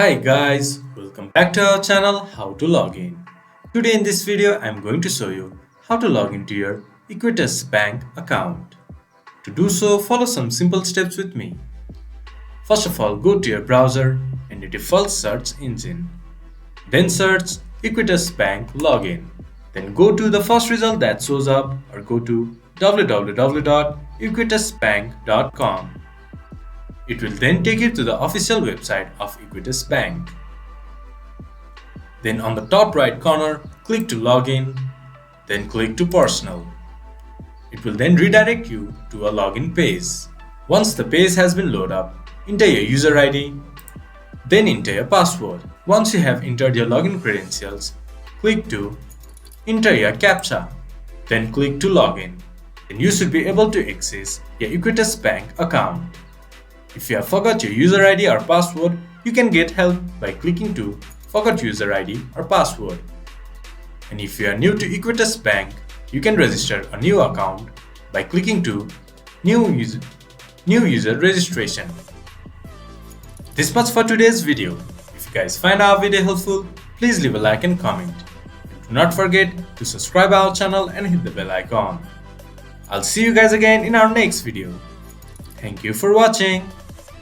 Hi guys, welcome back to our channel How to Log In. Today in this video I am going to show you how to log into your Equitas bank account. To do so, follow some simple steps with me. First of all, go to your browser and the default search engine. Then search Equitas Bank Login. Then go to the first result that shows up or go to www.equitasbank.com. It will then take you to the official website of Equitas Bank. Then on the top right corner, click to login, then click to personal. It will then redirect you to a login page. Once the page has been loaded up, enter your user ID, then enter your password. Once you have entered your login credentials, click to enter your CAPTCHA, then click to login. Then you should be able to access your Equitas Bank account. If you have forgot your user ID or password, you can get help by clicking to Forgot User ID or Password. And if you are new to Equitas Bank, you can register a new account by clicking to New User Registration. This much for today's video. If you guys find our video helpful, please leave a like and comment. And do not forget to subscribe our channel and hit the bell icon. I'll see you guys again in our next video. Thank you for watching.